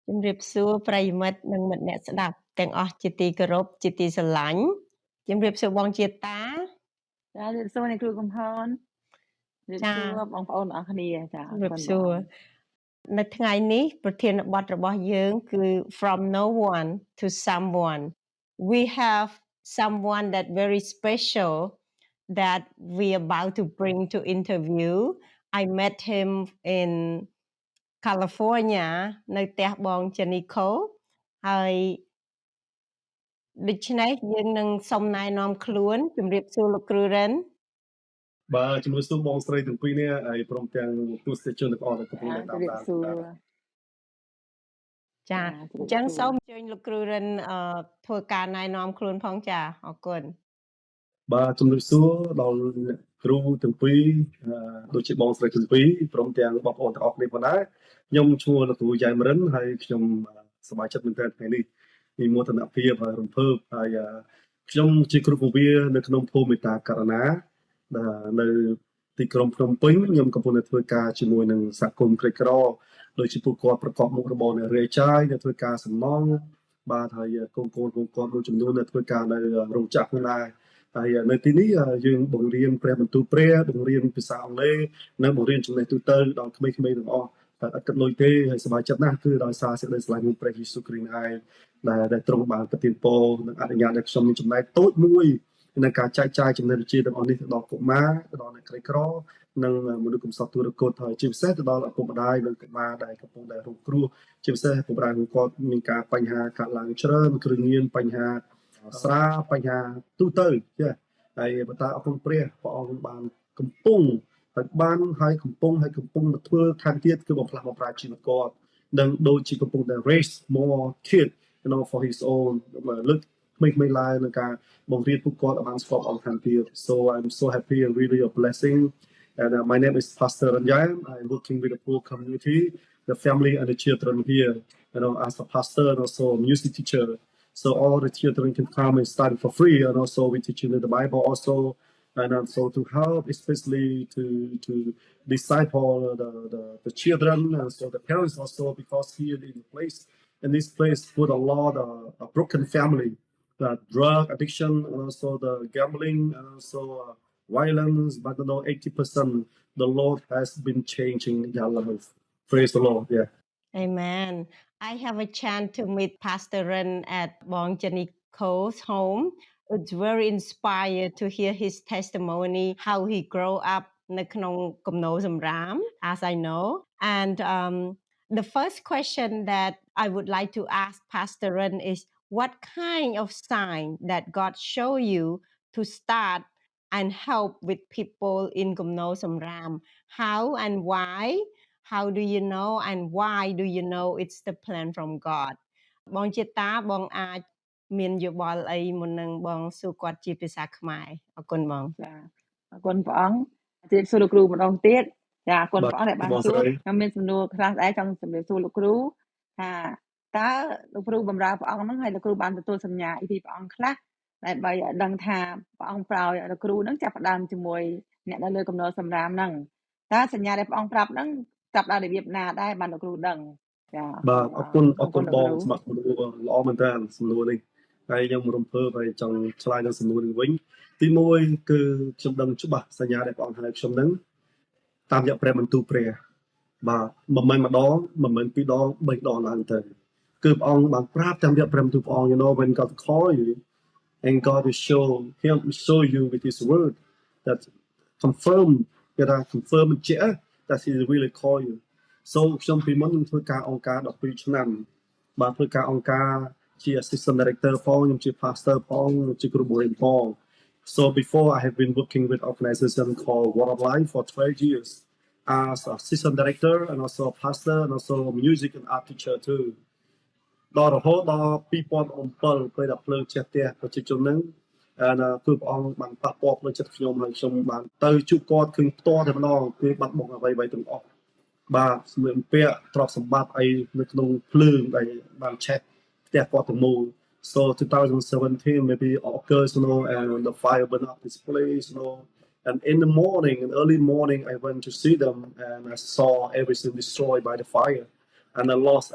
ជំរាបសួរប្រិយមិត្តនិងមិត្តអ្នកស្ដាប់ទាំងអស់ជាទីគោរពជាទីស្រឡាញ់ជំរាបសួរបងជាតា ចាជំរាបសួរអ្នកគ្រូកំហនជំរាប ចា សួរបងប្អូនទាំងអស់គ្នាចាអ ជំ រ រាប គុណ សួ បង រនៅថ្ងៃនេះប្រធានបទរបស់យើងគឺ From no one to someone we have someone that very special that we about to bring to interview I met him in California នៅផ្ទះបង Janico ហើយដូច្នេះយើងនឹងសូមណែនាំខ្លួនជំរាបសួរលោកគ្រូរិន បាទជំរាបសួរបងស្រីទាំងពីរនេះហើយព្រមទាំងទស្សនិកជនទាំងអស់ដែលកំពុង ចា តែ ជំ តាម រាប ដាន សួរ ចា ចា អញ្ចឹងសូមអញ្ជើញលោកគ្រូរិនធ្វើការណែនាំខ្លួនផងចាអរគុណ បាទជំរាបសួរដល់អ្នកគ្រូទាំងពីរដូចជាបងស្រីទាំងពីរព្រមទាំងបងប្អូនទាំងអស់គ្នាផងដែរខ្ញុំឈ្មោះលោកគ្រូយ៉ែមរិនហើយខ្ញុំសប្បាយចិត្តមែនទែនថ្ងៃនេះមានមោទនភាពហើយរំភើបហើយខ្ញុំជាគ្រូពវានៅក្នុងភូមិមេតាករណានៅទីក្រុងភ្នំពេញខ្ញុំកំពុងតែធ្វើការជាមួយនឹងសហគមន៍ក្រីក្រដូចជាពួកគាត់ប្រកបមុខរបរអ្នករាយចាយដែលធ្វើការសំណង់បាទហើយកូនគាត់មួយចំនួនដែលធ្វើការនៅរោងចក្រហ្នឹងដែរហើយនៅទីនេះយើងបង្រៀនព្រះបន្ទូលព្រះបង្រៀនភាសាអង់គ្លេសនិងបង្រៀនចំណេះទូទៅដល់ក្មេងៗទាំងអស់តែអត់គិតលុយទេហើយសប្បាយចិត្តណាស់គឺដោយសារសេចក្តីស្រឡាញ់នៃព្រះយេស៊ូវគ្រីស្ទឯងដែលទ្រង់បានប្រទានពរនិងអនុញ្ញាតឲ្យខ្ញុំមានចំណែកតូចមួយในការចែកចាយចំណេះវិជ្ជាទាំងអស់នេះទៅដល់កុមារទៅដល់អ្នកក្រីក្រនិងមនុស្សកំសត់ទុរគតហើយជាពិសេសទៅដល់ឪពុកម្ដាយនិងកុមារដែលកំពុងតែរងគ្រោះជាពិសេសឪពុកម្ដាយរបស់គាត់មានការបញ្ហាកាត់ឡើងច្រើនគ្រឿងញៀនបញ្ហាស្រាបញ្ហាទូទៅចាហើយបន្តអរគុណព្រះអង្គបានកំពុងហើយកំពុងទៅធ្វើខាងទៀតគឺបំផ្លាស់បំប្រាជីវិតគាត់និងដូចជាកំពុងតែ raise more kid for his own លើកក្មេងៗឡើងនឹងការបង្រៀនពួកគាត់ឲ្យបានស្គាល់អង្គខាងទៀត so I'm so happy and really a blessing and my name is Pastor Ranjan I'm working with the poor community the family and the children here as a pastor and also a music teacher so all the children can come and study for free and also we teaching the Bible also and also to help especially to disciple the children and so the parents also because here in this place put a lot of a broken family the drug addiction and also the gambling and also violence but 80% the Lord has been changing their life praise the Lord yeah Amen I have a chance to meet Pastor Ren at Bong Janico's home it's very inspired to hear his testimony how he grew up នៅក្នុងគំនោសម្រាម as I know and the first question that I would like to ask Pastor Ren is what kind of sign that God show you to start and help with people in Gumno Samram how and why how do you know and why do you know it's the plan from God បងជាតាបងអាចមានយោបល់អីមុននឹងបងសួរគាត់ជាភាសាខ្មែរអរគុណបង ចាអរគុណព្រះអង្គជំរាបសួរលោកគ្រូម្ដងទៀតចាអរគុណព្រះអង្គដែលបានសួរខ្ញុំមានសំណួរខ្លះដែរចង់ជំរាបសួរលោកគ្រូថាតើលោកគ្រូបម្រើព្រះអង្គហ្នឹងហើយលោកគ្រូបានទទួលសញ្ញាពីព្រះអង្គខ្លះដែលបីដឹងថាព្រះអង្គប្រោយលោកគ្រូហ្នឹងចាប់ផ្ដើមជាមួយអ្នកនៅលើកំណត់សម្រាមហ្នឹងតើសញ្ញាដែលព្រះអង្គប្រាប់ហ្នឹងចាប់ដល់របៀបណាដែរបានលោកគ្រូដឹងចាបាទអរគុណបងសម្រាប់សំណួរល្អមែនតើសំណួរនេះហើយខ្ញុំរំភើបហើយចង់ឆ្លើយនឹងសំណួរនេះវិញទី1គឺខ្ញុំដឹងច្បាស់សញ្ញាដែលព្រះអង្គហៅខ្ញុំហ្នឹងតាមរយៈព្រះបន្ទូលព្រះបាទមិនមែនម្ដងមិនមែនពីរដង3ដងឡើងទៅគឺព្រះអង្គបានប្រាប់តាមរយៈព្រះបន្ទូលព្រះអង្គ you know when God call you and God will show you with his word that confirm that he really call you so ខ្ញុំពីមុនខ្ញុំធ្វើការអង្គការ12ឆ្នាំបាទធ្វើការអង្គការជា assistant director ផងខ្ញុំជា pastor ផងជាគ្រូបង្រៀនផង so before I have been working with organization called Water of Life for 12 years as assistant director and also a pastor and also a music and art teacher too ដល់រហូតដល់2007ពេលដែលភ្លើងចេះផ្ទះប្រជាជនហ្នឹងគឺព្រះអង្គបានប៉ះពាល់ផ្លូវចិត្តខ្ញុំហើយខ្ញុំបានទៅជួបគាត់ឃើញផ្ទាល់តែម្ដងគឺបាត់បង់អ្វីៗទាំងអស់បាទសម្លៀកបំពាក់ទ្រព្យសម្បត្តិអីនៅក្នុងភ្លើងដែលបានឆេះផ្ទះគាត់ទាំងមូល so 2017 maybe occurs and the fire burned up this place and in the morning in early morning I went to see them and I saw everything destroyed by the fire and I lost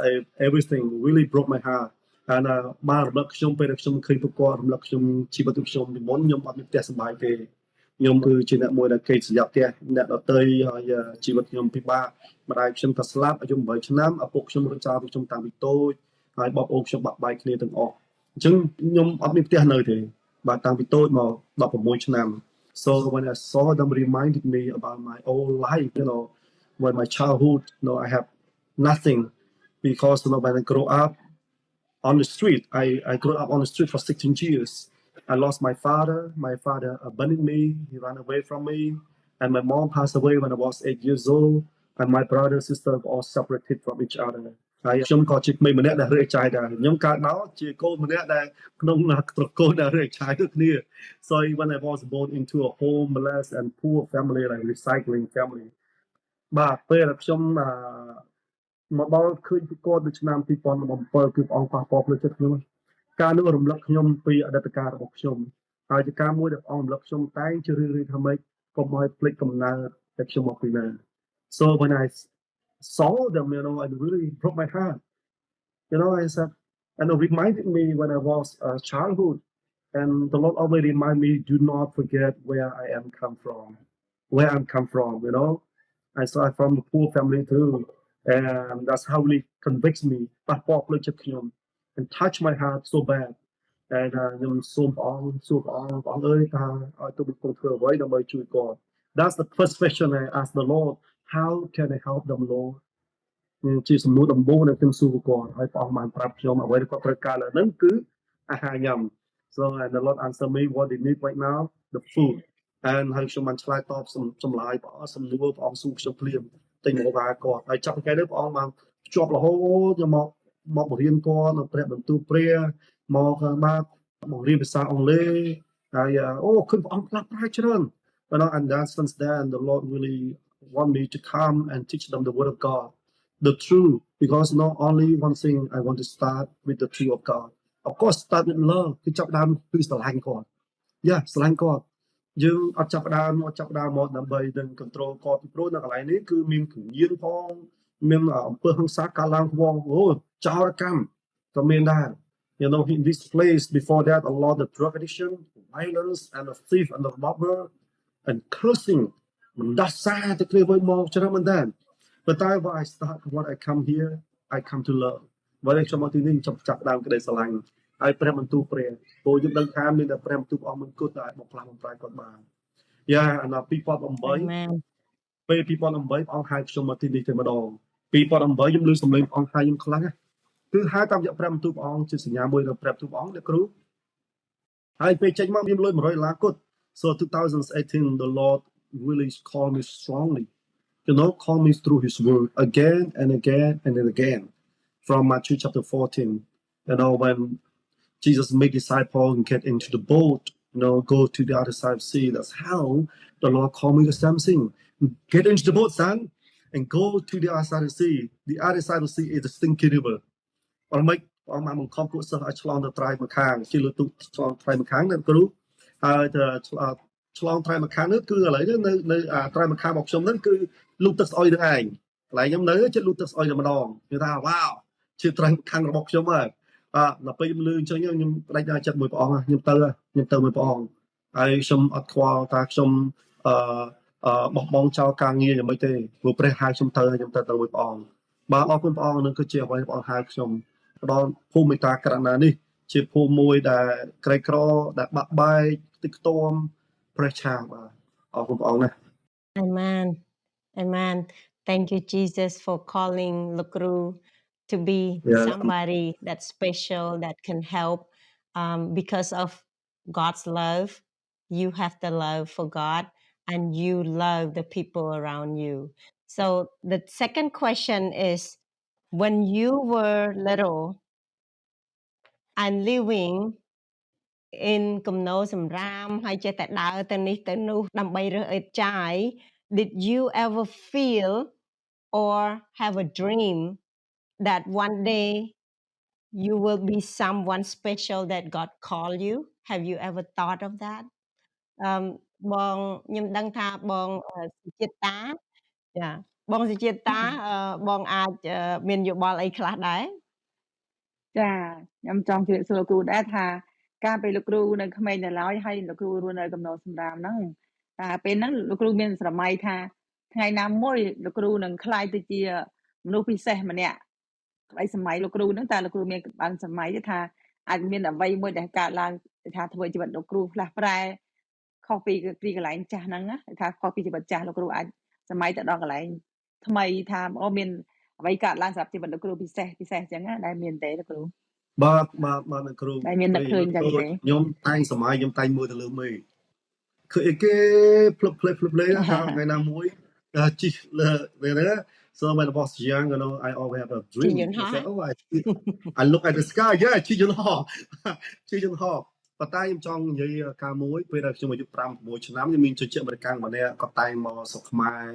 everything. Really broke my heart. And បានរំលឹកខ្ញុំពេលដែលខ្ញុំឃើញពួកគាត់រំលឹកខ្ញុំជីវិតរបស់ខ្ញុំពីមុនខ្ញុំអត់មានផ្ទះសម្បែងទេខ្ញុំគឺជាអ្នកមួយដែលគេប្រយ័ត្នផ្ទះអ្នកដទៃហើយជីវិតខ្ញុំពិបាកម្ដាយខ្ញុំក៏ស្លាប់អាយុ8ឆ្នាំឪពុកខ្ញុំរត់ចោលពីខ្ញុំតាំងពីតូចហើយបងប្អូនខ្ញុំបាក់បែកគ្នាទាំងអស់អញ្ចឹងខ្ញុំអត់មានផ្ទះនៅទេបាទតាំងពីតូចមក16ឆ្នាំ so when I saw them reminded me about my old life when my childhood I have nothing because when I grow up on the street. I grew up on the street for 16 years. I lost my father. My father abandoned me. He ran away from me. And my mom passed away when I was 8 years old. And my brother and sister were all separated from each other. ហើយខ្ញុំក៏ជាក្មេងម្នាក់ដែលរើសចាយដែរខ្ញុំកើតមកជាកូនម្នាក់ដែលក្នុងត្រកូលដែលរើសចាយដូចគ្នា So when I was born into a homeless and poor family like recycling family បាទពេលដែលខ្ញុំមកដល់ឃើញពីគាត់នៅឆ្នាំ2017គឺព្រះអង្គប៉ះពាល់ផ្លូវចិត្តខ្ញុំការនោះរំលឹកខ្ញុំពីអតីតកាលរបស់ខ្ញុំហើយជាការមួយដែលព្រះអង្គរំលឹកខ្ញុំតែងជារឿយៗថាម៉េចកុំឲ្យភ្លេចកំណើតដែលខ្ញុំមកពីណា So when I saw them it really broke my heart I said and it reminded me when I was a childhood and the Lord always remind me do not forget where I am come from I started from a poor family too and that's how it convicts me ប៉ះពាល់ផ្លូវចិត្តខ្ញុំ and touch my heart so bad and ខ្ញុំសូមព្រះអង្គអើយថាឲ្យទូបង្គំធ្វើអ្វីដើម្បីជួយគាត់ That's the first question I asked the Lord how can I help them Lord ជាសំណួរដំបូងដែលខ្ញុំសួរគាត់ហើយព្រះអង្គបានប្រាប់ខ្ញុំអ្វីដែលគាត់ត្រូវការឥឡូវហ្នឹងគឺអាហារញ៉ាំ So and the Lord answer me what they need right now the food and ហើយខ្ញុំបានឆ្លើយតបចម្លើយព្រះអង្គសំណួរព្រះអង្គសួរខ្ញុំភ្លាមទិញមកគាត់ហើយចាប់ពីថ្ងៃនេះព្រះអង្គបានភ្ជាប់រហូតមកបង្រៀនគាត់នៅព្រះបន្ទូលព្រះមកបាទបង្រៀនភាសាអង់គ្លេសហើយឃើញព្រះអង្គផ្លាស់ប្រែច្រើន and that since then the Lord really want me to come and teach them the word of God the truth because not only one thing I want to start with the truth of God of course start with love គឺចាប់ដើមពីស្រឡាញ់គាត់ស្រឡាញ់គាត់យើងអត់ចាប់ដើមមកដើម្បីនឹង control គាត់ពីព្រោះនៅកន្លែងនេះគឺមានគ្រឿងញៀនផងមានអំពើហិង្សាកើតឡើងផងចោរកម្មក៏មានដែរ in this place before that a lot of drug addiction violence and the thief and the robber and cursing មិនដាស់សារទៅគ្នាវិញមកច្រើនមែនតើ But when I start when I come here I come to love បើខ្ញុំមកទីនេះខ្ញុំចាប់ដើមក្តីស្រឡាញ់ហើយព្រះបន្ទូលព្រះព្រោះយើងដឹងថាមានតែព្រះបន្ទូលព្រះអង្គមិនគត់តែបំផ្លាស់បំប្រែគាត់បានអាណត្តិ2008ពេល2008ព្រះអង្គហៅខ្ញុំមកទីនេះតែម្ដង2008ខ្ញុំឮសំឡេងព្រះអង្គហៅខ្ញុំខ្លាំងគឺហៅតាមរយៈព្រះបន្ទូលព្រះអង្គជាសញ្ញាមួយរបស់ព្រះបន្ទូលព្រះអង្គអ្នកគ្រូហើយពេលចេញមកមានលុយ$100គត់ So 2018 the Lord really called me strongly call me through his word again and again and again from Matthew chapter 14 when Jesus made disciples and get into the boat go to the other side of the sea that's how the Lord called me the same thing get into the boat son and go to the other side of the sea the other side of the sea is the stinky river អរម៉េចអង្គបានបង្ខំពួកសិស្សឲ្យឆ្លងទៅត្រៃម្ខាងជិះលើទូកឆ្លងត្រៃម្ខាងអ្នកគ្រូហើយឆ្លងត្រៃម្ខាងនោះគឺឥឡូវនេះនៅត្រៃម្ខាងរបស់ខ្ញុំហ្នឹងគឺលូកទឹកស្អុយនឹងឯងកន្លែងខ្ញុំនៅចិត្តលូកទឹកស្អុយតែម្ដងគេថាវ៉ាវជាត្រៃម្ខាងរបស់ខ្ញុំហើយដល់ពេលខ្ញុំលឺអញ្ចឹងខ្ញុំផ្ដាច់ចិត្តមួយព្រះអង្គខ្ញុំទៅមួយព្រះអង្គហើយខ្ញុំអត់ខ្វល់ថាខ្ញុំបោះបង់ចោលការងារយ៉ាងម៉េចទេព្រោះព្រះហៅខ្ញុំទៅមួយព្រះអង្គបាទអរគុណព្រះអង្គនឹងគឺជាអ្វីព្រះអង្គហៅខ្ញុំផ្ដល់ភូមិមេត្តាករណានេះជាភូមិមួយដែលក្រីក្រដែលបាក់បែកទីខ្ទាំព្រះឆាបាទអរគុណព្រះអង្គណា Amen Thank you Jesus for calling Lokru to be somebody that's special that can help because of God's love you have the love for God and you love the people around you so the second question is when you were little and living in គំនរសំរាមហើយចេះតែដើរទៅនេះទៅនោះដើម្បីរើសអេតចាយ Did you ever feel or have a dream that one day you will be someone special that God called you Have you ever thought of that បងខ្ញុំដឹងថាបងសុចិត្តតាចា បងសុជាតាបងអាចមានយោបល់អីខ្លះដែរ ចាខ្ញុំចង់ជម្រាបសួរលោកគ្រូដែរថាការពេលលោកគ្រូនៅក្មេងនៅឡើយហើយលោកគ្រូរស់នៅកំណោសម្រាមហ្នឹងតែពេលហ្នឹងលោកគ្រូមានស្រមៃថាថ្ងៃណាមួយលោកគ្រូនឹងខ្លាយទៅជាមនុស្សពិសេសម្នាក់ក្តីសម័យលោកគ្រូហ្នឹងតើលោកគ្រូមានបានសម័យទេថាអាចមានអ្វីមួយដែលកើតឡើងថាធ្វើជីវិតលោកគ្រូផ្លាស់ប្រែខុសពីកន្លែងចាស់ហ្នឹងណាថាខុសពីជីវិតចាស់លោកគ្រូអាចសម័យទៅដល់កន្លែងថ្មីថាអូមានអ្វីកើតឡើងសម្រាប់ជីវិតលោកគ្រូពិសេសអញ្ចឹងណាដែលមានទេលោកគ្រូ បាទអ្នកគ្រូ ដែលមាននឹកឃើញចឹងទេ ខ្ញុំតែងសម័យខ្ញុំតែងមើលទៅលើមេឃឃើញអីគេភ្លឹបភ្លេថាថ្ងៃណាមួយជីលើណា so when I was young you know I always have a dream I said, oh I look at the sky yeah ជីយន្តហោះ ជីយន្តហោះប៉ុន្តែខ្ញុំចង់និយាយការមួយពេលដែលខ្ញុំអាយុ 5 6 ឆ្នាំខ្ញុំមានជជែកម្ដេចកាំងម្នាក់គាត់តែងមកស្រុកខ្មែរ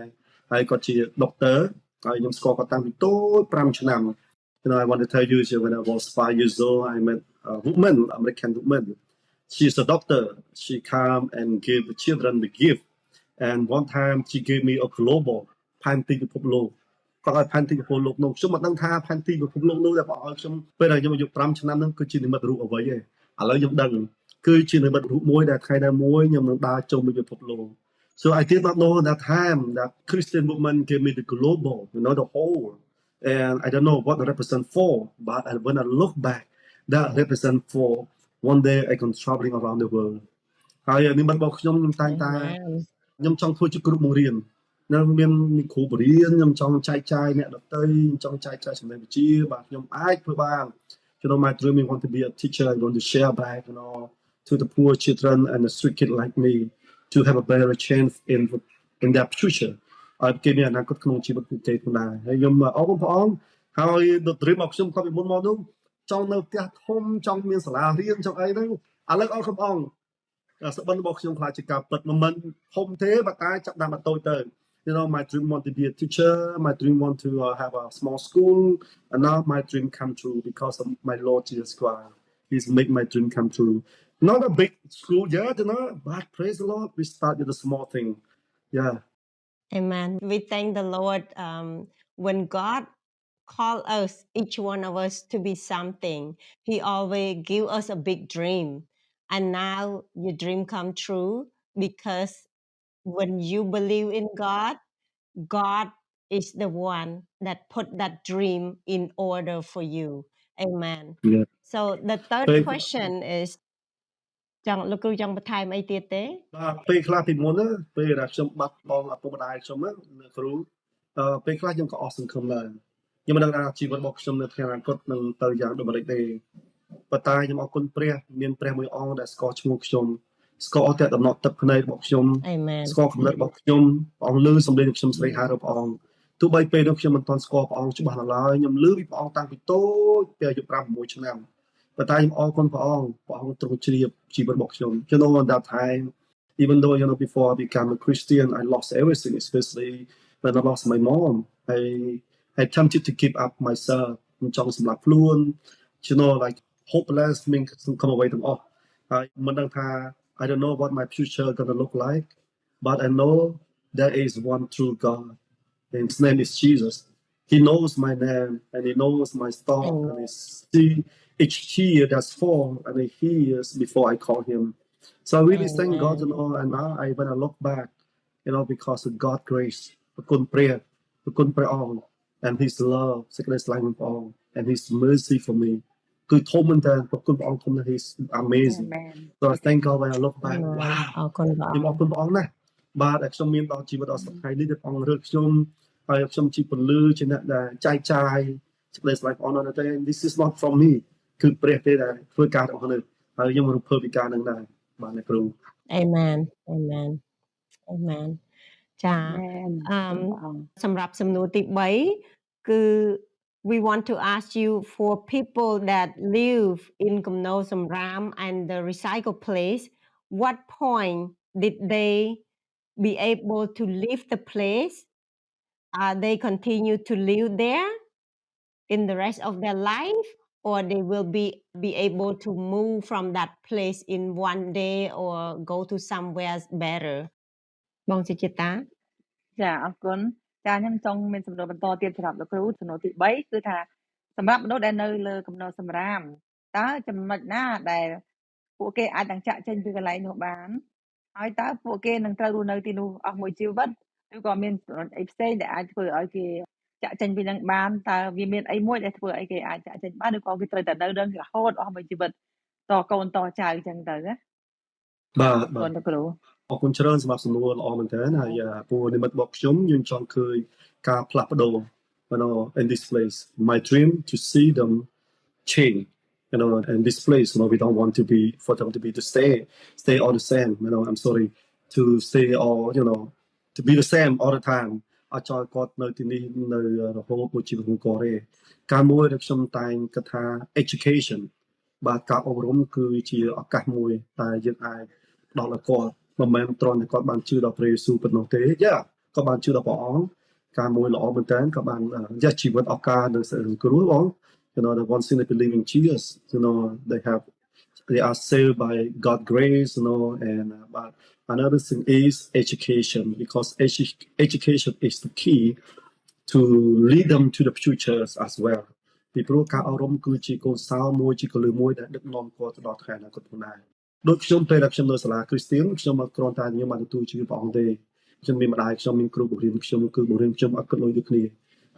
ហើយគាត់ជាដុកទ័រហើយខ្ញុំស្គាល់គាត់តាំងពីតូច 5 ឆ្នាំ You know, I want to tell you, when I was 5 years old, I met a woman, American woman. She's a doctor. She came and gave the children the gift. And one time, she gave me a global painting of Pablo. គាត់ឲ្យ painting របស់លោកនោះខ្ញុំមិនដឹងថា painting របស់លោកនោះដែលបងឲ្យខ្ញុំពេលដែលខ្ញុំអាយុ 5 ឆ្នាំហ្នឹងគឺជានិមិត្តរូបអ្វីទេឥឡូវខ្ញុំដឹងគឺជានិមិត្តរូបមួយដែលថ្ងៃណាមួយខ្ញុំនឹងដើរចូលមកពិភពលោក So I did not know that time that Christian woman gave me the global, you know, the whole. And I don't know what it represents for, but when I look back, that represents for one day I can traveling around the world. ហើយនេះមិនបងខ្ញុំតែងតែខ្ញុំចង់ធ្វើជាគ្រូបង្រៀននៅមានគ្រូបរិញ្ញាខ្ញុំចង់ចែកចាយអ្នកដទៃខ្ញុំចង់ចែកចាយចំណេះវិជ្ជាបាទខ្ញុំអាចធ្វើបាន You know, my dream is want to be a teacher. I want to share back, you know, to the poor children and the street kids like me to have a better chance in their future. ឲ្យគេមានអនាគតក្នុងជីវិតពួកគេផងដែរហើយខ្ញុំអរគុណព្រះអង្គហើយដុតរីមកខ្ញុំគាត់ពីមុនមកនោះចង់នៅផ្ទះធំចង់មានសាលារៀនចង់អីហ្នឹងឥឡូវអរគុណព្រះអង្គសបិនរបស់ខ្ញុំខ្លាចជាការពិតមិនធំទេបើតែចាប់តាមតូចទៅ You know, my dream want to be a teacher. My dream want to have a small school, and now my dream come true because of my Lord Jesus Christ. He's make my dream come true. Not a big school yet, you know, but praise the Lord. We start with a small thing. Yeah. Amen. We thank the Lord when God call us, each one of us, to be something. He always give us a big dream. And now your dream come true because when you believe in God, God is the one that put that dream in order for you. Amen. Yeah. So the third question is ចង់លោកគ្រូចង់បន្ថែមអីទៀតទេបាទពេលខ្លះពីមុនណាពេលដែលខ្ញុំបាត់បងឪពុកម្ដាយខ្ញុំណាគ្រូពេលខ្លះខ្ញុំក៏អស់សង្ឃឹមដែរខ្ញុំមិនដឹងថាជីវិតរបស់ខ្ញុំនៅថ្ងៃអនាគតនឹងទៅយ៉ាងដូចម្តេចទេប៉ុន្តែខ្ញុំអរគុណព្រះមានព្រះមួយអង្គដែលស្គាល់ឈ្មោះខ្ញុំស្គាល់តែដំណក់ទឹកភ្នែករបស់ខ្ញុំស្គាល់គំនិតរបស់ខ្ញុំព្រះអង្គលឺសម្លេងខ្ញុំស្ដីហៅរបស់ព្រះអង្គទោះបីពេលនោះខ្ញុំមិនទាន់ស្គាល់ព្រះអង្គច្បាស់ឡើយខ្ញុំលឺពីព្រះអង្គតាំងពីតូចពីអាយុ 5 6 ឆ្នាំប៉ុន្តែខ្ញុំអរគុណព្រះអង្គទ្រង់ជ្រាបជីវិតរបស់ខ្ញុំ You know that time even though you know before I became a Christian I lost everything especially when I lost my mom I attempted to keep up myself ខ្ញុំចង់សម្លាប់ខ្លួន you know like hopeless មានcome away ទាំងអស់ហើយមិនដឹងថា I don't know what my future gonna look like but I know there is one true God and his name is Jesus he knows my name and he knows my thought and he see each tear that's fall and he hears before I call him so I really thank God you know and now when I look back you know because of God's grace ប្រគុណព្រះអង្គ and his love សេចក្តីស្រឡាញ់របស់ព្រះអង្គ and his mercy for me គឺធំមែនតើប្រគុណព្រះអង្គធំណាស់ he's amazing so I thank God when I look back wow អរគុណព្រះអង្គខ្ញុំអរគុណព្រះអង្គណាស់បាទដែលខ្ញុំមានដល់ជីវិតដល់សប្តាហ៍នេះដែលព្រះអង្គរើសខ្ញុំហើយខ្ញុំជាពលឺជាអ្នកដែលចែកចាយសេចក្តីស្រឡាញ់ព្រះអង្គនៅតែ this is not from me គឺព្រះទេដែលធ្វើការរបស់នេះហើយខ្ញុំរំភើបពីការនឹងដែរបាទអ្នកគ្រូ Amen Amen Amen ចាសម្រាប់សំណួរទី3គឺ we want to ask you for people that live in Kumno Samram and the recycle place what point did they be able to leave the place they continue to live there in the rest of their life or they will be able to move from that place in one day or go to somewhere better បងសុជាតាចាអរគុណ ចាខ្ញុំចង់មានសំណួរបន្តទៀតសម្រាប់លោកគ្រូសំណួរទី3គឺថាសម្រាប់មនុស្សដែលនៅលើកំណត់សម្រាមតើចំណុចណាដែលពួកគេអាចនឹងចាក់ចេញពីកន្លែងនោះបានហើយតើពួកគេនឹងត្រូវរស់នៅទីនោះអស់មួយជីវិតឬក៏មានអីផ្សេងដែលអាចធ្វើឲ្យគេចាក់ចេញពីនឹងបានតើវាមានអីមួយដែលធ្វើឲ្យគេអាចចាក់ចេញបានឬក៏គេត្រូវតែនៅនឹងរហូតអស់មួយជីវិតតកូនតចៅអញ្ចឹងទៅណាបាទបាទ លោកគ្រូ អរគុណច្រើនសម្រាប់សំណួរល្អមែនទែនហើយពូនិមិត្តរបស់ខ្ញុំយើងចង់ឃើញការផ្លាស់ប្ដូរ in this place my dream to see them change in this place we don't want to be for them to be to stay all the same I'm sorry to stay all to be the same all the time អត់ចោលគាត់នៅទីនេះនៅរហូតមួយជីវិតរបស់គាត់ទេការមួយដែលខ្ញុំតែងគិតថា education បាទការអប់រំគឺជាឱកាសមួយដែលយើងអាចផ្ដល់ឲ្យគាត់មិនមែនត្រង់តែគាត់បានជឿដល់ព្រះយេស៊ូវប៉ុណ្ណោះទេក៏បានជឿដល់ព្រះអង្គការមួយល្អមែនតើក៏បានជីវិតឱកាសនៅសង្គ្រោះបងthe one thing they believe in Jesus they are saved by God's grace and but another thing is education because education is the key to lead them to the futures as well ពីព្រោះការអប់រំគឺជាកូនសោមួយជាកលឹះមួយដែលដឹកនាំគាត់ទៅដល់ថ្ងៃអនាគតផងដែរដូចខ្ញុំពេលដែលខ្ញុំនៅសាលាគ្រីស្ទៀនខ្ញុំមកគ្រាន់តែខ្ញុំបានទទួលជាព្រះអង្គទេខ្ញុំមានម្ដាយខ្ញុំមានគ្រូបង្រៀនខ្ញុំគឺបង្រៀនខ្ញុំអត់គិតលុយដូចគ្នា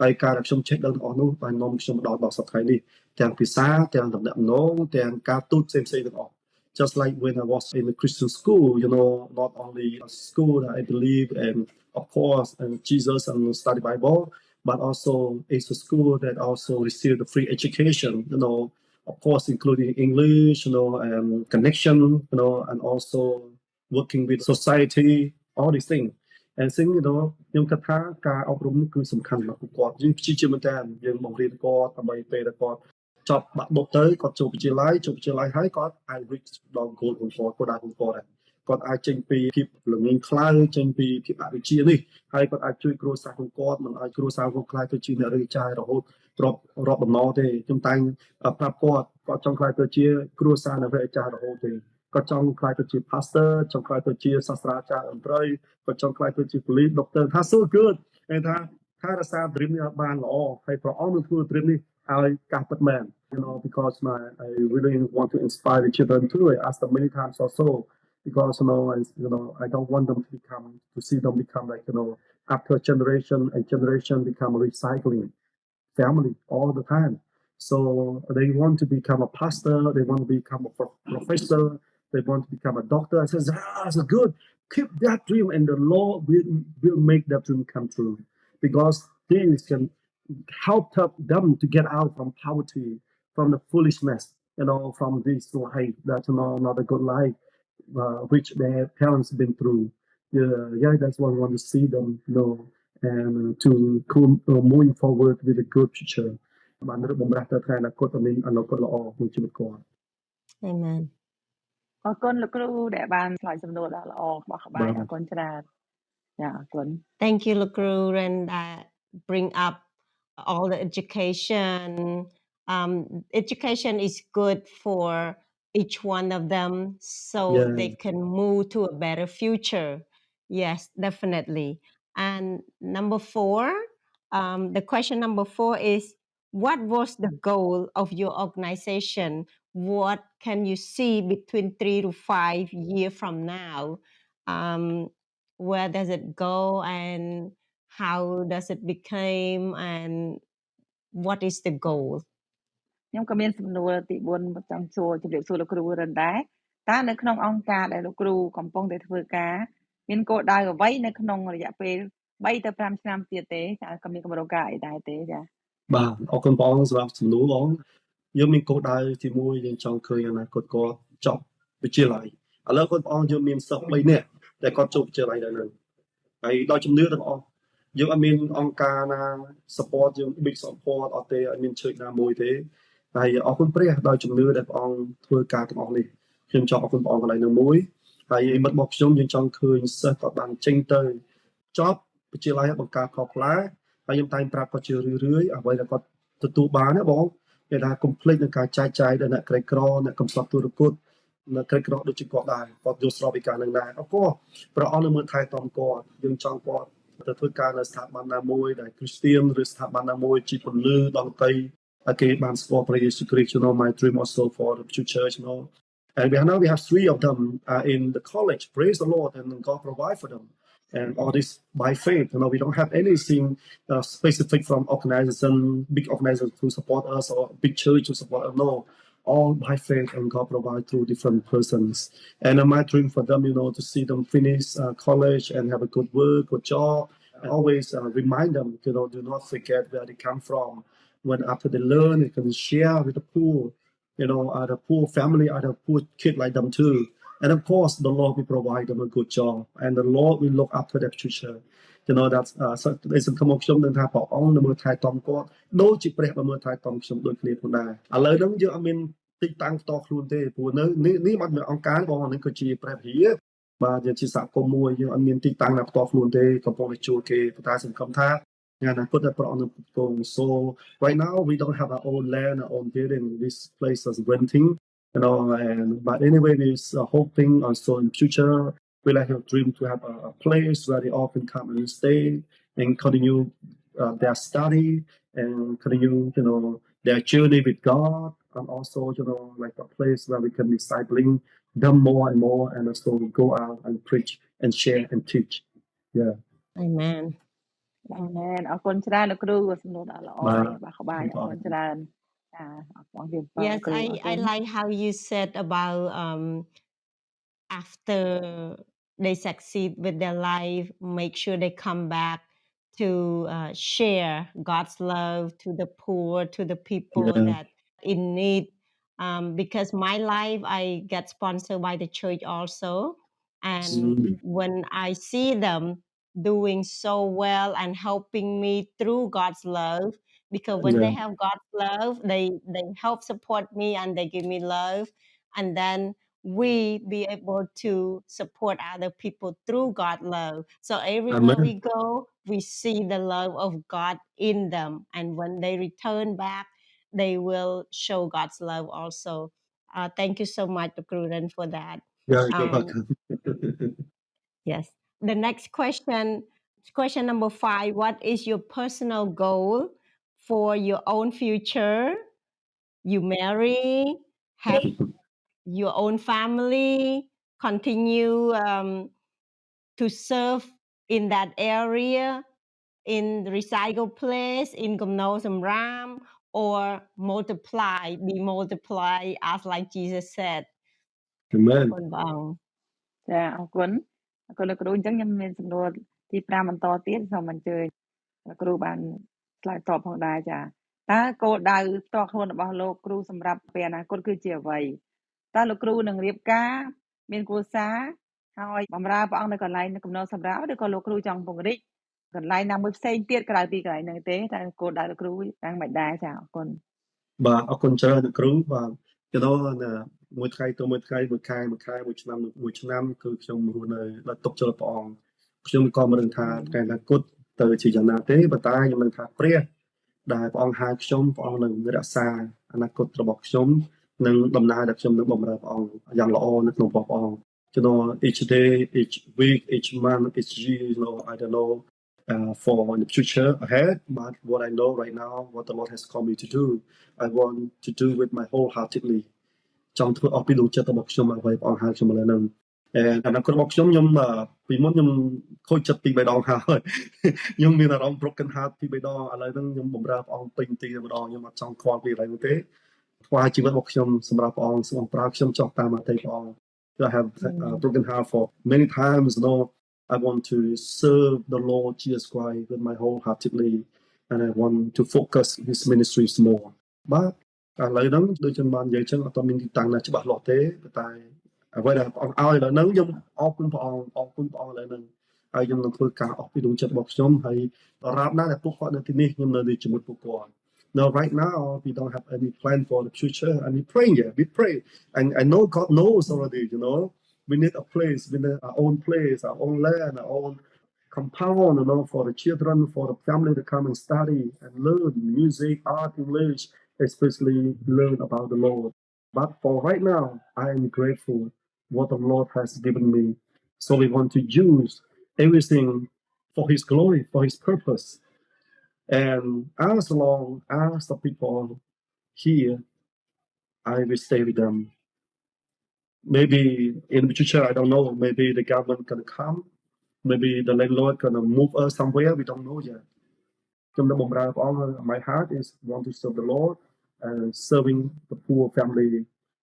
ហើយការដែលខ្ញុំចេះដឹងទាំងអស់នោះបាននាំខ្ញុំដល់សប្តាហ៍នេះទាំងភាសាទាំងតំណែងទាំងការទូតផ្សេងៗទាំងអស់ just like when I was in the Christian school not only a school that I believe and of course and Jesus and study Bible but also it's a school that also receive the free education of course including English and connection and also working with society all these things and thing ខ្ញុំគិតថាការអប់រំគឺសំខាន់ណាស់ពួកគាត់យើងព្យាយាមតែយើងបង្រៀនគាត់ដើម្បីពេលដែលគាត់ចប់បាក់បុកទៅគាត់ចូលវិទ្យាល័យហើយគាត់អាច reach ដល់ goal របស់គាត់ដែរគាត់អាចចេញពីភាពល្ងងខ្លៅចេញពីភាពអវិជ្ជានេះហើយគាត់អាចជួយគ្រួសាររបស់គាត់មិនឲ្យគ្រួសាររបស់ខ្លាចទៅជាអ្នករើចាយរហូតរាប់បំណងទេខ្ញុំតែងប្រាប់គាត់ចង់ខ្លាចទៅជាគ្រួសារអ្នករើចាយរហូតទេគាត់ចង់ខ្លាចទៅជា pastor ចង់ខ្លាចទៅជាសាស្ត្រាចារ្យតន្ត្រីគាត់ចង់ខ្លាចទៅជា police doctor ថា so good ថារសារ dream នេះបានល្អហើយព្រះអង្គនឹងធ្វើ dream នេះឲ្យការពិតមែនbecause I really want to inspire the children too I ask them many times also because I don't want them to see them become like after generation and generation become a recycling family all the time so they want to become a pastor they want to become a professor they want to become a doctor I says that's good keep that dream and the Lord will make that dream come true because things can help them to get out from poverty from the foolishness from this life that's not a good life which their parents been through that's why we want to see them and to moving forward with a good future បានរកបំរាស់ទៅថ្ងៃអនាគតមានអនាគតល្អក្នុងជីវិតគាត់ Amen អរគុណលោកគ្រូដែលបានឆ្លើយសំណួរដ៏ល្អរបស់ក្បាយអរគុណច្រើនចាអរគុណ Thank you Lokru and bring up all the education education is good for each one of them so they can move to a better future yes definitely and number 4 the question number 4 is what was the goal of your organization what can you see between 3 to 5 years from now where does it go and how does it become and what is the goal ខ្ញុំក៏មានសំណួរទី4ចង់សួរជម្រាបសួរលោកគ្រូរិនដែរតើនៅក្នុងអង្គការដែលលោកគ្រូកំពុងតែធ្វើការមានគោលដៅអ្វីនៅក្នុងរយៈពេល3ទៅ5ឆ្នាំទៀតទេចាក៏មានគម្រោងការអីដែរទេចាបាទអរគុណបងសម្រាប់សំណួរបងយើងមានគោលដៅទី1យើងចង់ឃើញអនាគតគាត់ចប់វិទ្យាល័យឥឡូវគាត់បងយើងមានសិស្ស3នាក់ដែលគាត់ចូលវិទ្យាល័យដែរនឹងហើយដល់ជំនឿទាំងអស់យើងអត់មានអង្គការណា support យើង big support អត់ទេអត់មានជួយណាមួយទេហើយអរគុណព្រះដោយជំនឿដែលព្រះអង្គធ្វើការទាំងអស់នេះខ្ញុំចង់អរគុណព្រះអង្គកន្លែងនោះមួយហើយមិត្តរបស់ខ្ញុំយើងចង់ឃើញសិស្សគាត់បានចេញទៅចប់វិទ្យាល័យបង្ការខុសខ្លះហើយខ្ញុំតែងប្រាប់គាត់ជារឿយៗអ្វីដែលគាត់ទទួលបានណាបងគេថា complete នឹងការចែកចាយដល់អ្នកក្រីក្រអ្នកកំសត់ទូរគតអ្នកក្រីក្រដូចជាគាត់ដែរគាត់យល់ស្របពីការនឹងដែរអរគុណព្រះអង្គនឹងមើលថែទាំគាត់យើងចង់គាត់ ទៅធ្វើការនៅស្ថាប័នណាមួយដែលគ្រីស្ទៀនឬស្ថាប័នណាមួយជាពន្លឺដល់តីគេបានស្គាល់ព្រះយេស៊ូវគ្រីស្ទ my dream also for the future and now we have 3 of them in the college. Praise the Lord, and God provide for them. And all this by faith. We don't have anything specific from big organization to support us or big church to support us. No, all by faith, and God provide through different persons. And my dream for them, to see them finish college and have a good work, good job. And always remind them, do not forget where they come from. When after they learn, they can share with the poor. The poor family, the poor kid like them too. And of course, the Lord will provide them a good job, and the Lord will look after their future. That's ในសង្គមខ្ញុំនឹងថាព្រះអង្គនឹងមើលថែទាំគាត់ដូចជាព្រះបានមើលថែទាំខ្ញុំដូចគ្នាផងដែរឥឡូវហ្នឹងយើងអត់មានទីតាំងផ្ទាល់ខ្លួនទេព្រោះនៅនេះមកអង្គការបងនេះក៏ជាព្រះវិហារបាទយើងជាសហគមន៍មួយយើងអត់មានទីតាំងណាផ្ទាល់ខ្លួនទេកំពុងតែជួលគេតែសង្ឃឹមថាSo right now we don't have our own land, our own building. This place is renting, but anyway, we're hoping also in future we like a dream to have a place where they all can come and stay and continue their study and continue, their journey with God, and also, like a place where we can discipling them more and more, and also go out and preach and share and teach. Yeah. Amen. Amen. អរគុណច្រើនលោកគ្រូសំណួរដ៏ល្អបាទក្បាយអរគុណច្រើនបងរៀបបង Yes, I like how you said about after they succeed with their life, make sure they come back to share God's love to the poor, to the people that in need. Because my life, I get sponsored by the church also. And when I see them doing so well and helping me through God's love, because when they have God's love, they help support me and they give me love. And then we be able to support other people through God's love. So everywhere we go, we see the love of God in them. And when they return back, they will show God's love also. Thank you so much, Kuran, for that. Yeah, you're welcome. Yes. The next question number 5. What is your personal goal for your own future? You marry, have your own family, continue to serve in that area, in the recycle place, in Gomno Samram, or be multiplied as like Jesus said. Amen. ចាអរគុណលោកគ្រូអញ្ចឹងខ្ញុំមានសំណួរទី5បន្តទៀតសូមអញ្ជើញលោកគ្រូបានឆ្លើយតបផងដែរចាតើគោលដៅផ្ទាល់ខ្លួនរបស់លោកគ្រូសម្រាប់ពេលអនាគតគឺជាអ្វីតើលោកគ្រូនឹងរៀបការមានគូសារហើយបម្រើព្រះអង្គនៅកន្លែងកំណត់សម្រាប់ឬក៏លោកគ្រូចង់ពង្រីកកន្លែងណាមួយផ្សេងទៀតក្រៅពីកន្លែងហ្នឹងទេតែគោលដៅលោកគ្រូយ៉ាងម៉េចដែរចាអរគុណបាទអរគុណច្រើនលោកគ្រូបាទមួយថ្ងៃទៅមួយថ្ងៃមួយខែមួយឆ្នាំគឺខ្ញុំរស់នៅដោយទុកចិត្តព្រះអង្គខ្ញុំក៏មិនដឹងថាថ្ងៃអនាគតទៅជាយ៉ាងណាទេប៉ុន្តែខ្ញុំដឹងថាព្រះដែលព្រះអង្គហៅខ្ញុំព្រះអង្គនឹងរក្សាអនាគតរបស់ខ្ញុំនិងដំណើរដែលខ្ញុំនឹងបម្រើព្រះអង្គយ៉ាងល្អនៅក្នុងព្រះអង្គeach day, each week, each month, each year, I don't know for the future ahead, but what I know right now, what the Lord has called me to do, I want to do with my wholeheartedly. ចង់ធ្វើអស់ពីដួងចិត្តរបស់ខ្ញុំអ្វីព្រះអង្គហៅខ្ញុំឥឡូវហ្នឹងអនាគតរបស់ខ្ញុំពីមុនខ្ញុំខូចចិត្តពី3ដងហើយខ្ញុំមានអារម្មណ៍ broken heart ពី3ដងឥឡូវហ្នឹងខ្ញុំបម្រើព្រះអង្គពេញទីម្ដងខ្ញុំអត់ចង់ខ្វល់ពីអ្វីទេថ្វាយជីវិតរបស់ខ្ញុំសម្រាប់ព្រះអង្គសូមប្រើខ្ញុំចុះតាមអតីតព្រះអង្គ I have broken heart for many times. I want to serve the Lord Jesus Christ with my wholeheartedly, and I want to focus His ministries more. But ឥឡូវហ្នឹងដូចខ្ញុំបាននិយាយចឹងអត់មានទីតាំងណាច្បាស់លាស់ទេតែអ្វីដែលព្រះអង្គឲ្យឥឡូវហ្នឹងខ្ញុំអរគុណព្រះអង្គឥឡូវហ្នឹងហើយខ្ញុំនឹងធ្វើការអស់ពីដួងចិត្តរបស់ខ្ញុំហើយរាល់ណាដែលពួកគាត់នៅទីនេះខ្ញុំនៅជាមួយពួកគាត់ Now, right now, we don't have any plan for the future, and we pray. We pray, and I know God knows already. We need a place, we need our own place, our own land, our own compound. For the children, for the family to come and study and learn music, art, English, especially learn about the Lord. But for right now, I am grateful what the Lord has given me. So we want to use everything for His glory, for His purpose. And as long as the people here, I will stay with them. Maybe in the future, I don't know. Maybe the government gonna come. Maybe the landlord gonna move us somewhere. We don't know yet. My heart is want to serve the Lord and serving the poor family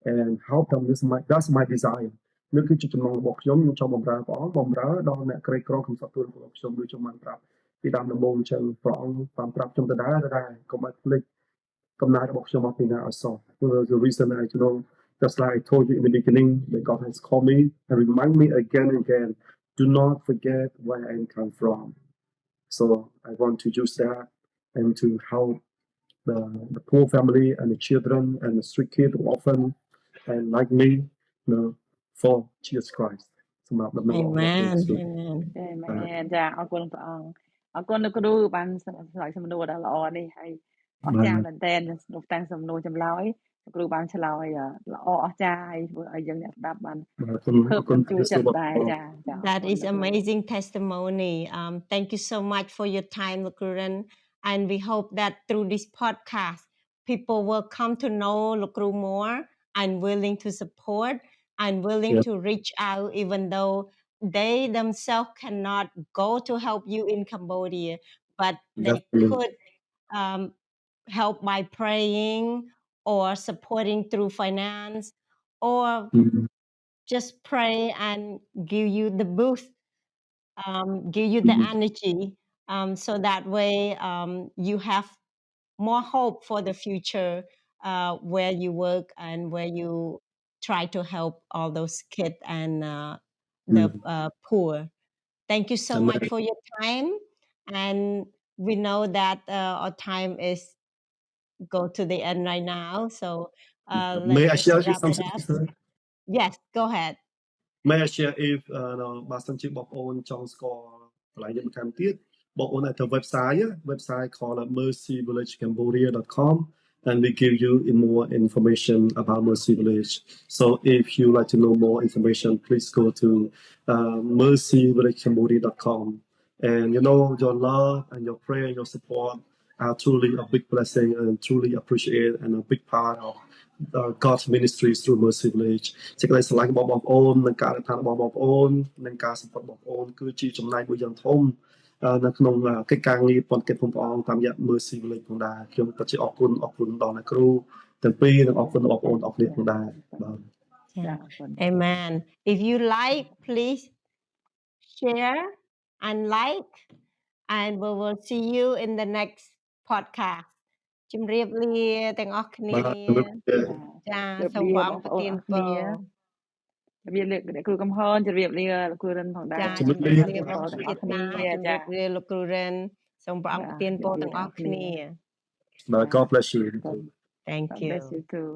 and help them. That's my desire. នេះគឺជាចំណងរបស់ខ្ញុំចង់បម្រើព្រះអង្គបម្រើដល់អ្នកក្រីក្រក្នុងសត្វទូលរបស់ខ្ញុំដូចខ្ញុំបានប្រាប់ពីដើមដំបូងអញ្ចឹងព្រះអង្គបានប្រាប់ខ្ញុំដដែលកុំឲ្យភ្លេចកំណើតរបស់ខ្ញុំមកពីណាអសោះ The reason I just like I told you in the beginning that God has called me and remind me again and again, do not forget where I come from. So I want to use that and to help the poor family and the children and the street kids, orphan, and like me, for Jesus Christ. Amen. Amen. ចាអរគុណព្រះអង្គអរគុណលោកគ្រូបានឆ្លើយសំណួរដ៏ល្អនេះហើយអស្ចារ្យមែនទែនក្នុងទាំងសំណួរចម្លើយលោកគ្រូបានឆ្លើយល្អអស្ចារ្យហើយធ្វើឲ្យយើងអ្នកស្ដាប់បានភើបជួយចិត្តដែរចា That is amazing testimony. Thank you so much for your time, Lokruren. And we hope that through this podcast, people will come to know Lokru more and willing to support and willing to reach out, even though they themselves cannot go to help you in Cambodia, but they could help by praying or supporting through finance or just pray and give you the boost, give you the energy, so that way you have more hope for the future where you work and where you try to help all those kids and the poor. Thank you so much for your time, and we know that our time is go to the end right now, so May I let's share wrap it something? up. Yes, go ahead. May I share if បើសិនជាបងប្អូនចង់ស្គាល់កន្លែងនេះបន្ថែមទៀតបងប្អូនអាចទៅ website called mercyvillagecambodia.com and we give you more information about Mercy Village. So if you like to know more information, please go to mercyvillagecambodia.com. And your love and your prayer and your support are truly a big blessing and truly appreciated and a big part of God's ministry through Mercy Village. សេចក្តីស្រឡាញ់របស់បងប្អូននិងការតាមរបស់បងប្អូននិងការសង្កត់បងប្អូនគឺជាចំណែកមួយយ៉ាងធំនៅក្នុងកិច្ចការងារប៉ុនកិច្ចព្រះអង្គតាមរយៈ Mercy Village ផងដែរខ្ញុំពិតជាអរគុណដល់អ្នកគ្រូទាំងពីរនិងអរគុណបងប្អូនអរគ្នាផងដែរបាទ Amen. If you like, please share and like, and we will see you in the next podcast. ជំរាបលាទាំងអស់គ្នាចាសូមបងប្រទានពរជំរាបលាគ្រូកំហនជំរាបលាលោកគ្រូរិនផងដែរ ជំរាបលាបងប្រធានជំរាបលាលោកគ្រូរិនសូមព្រះអង្គប្រទានពរទាំងអស់គ្នា God bless you. Thank you. God bless you too.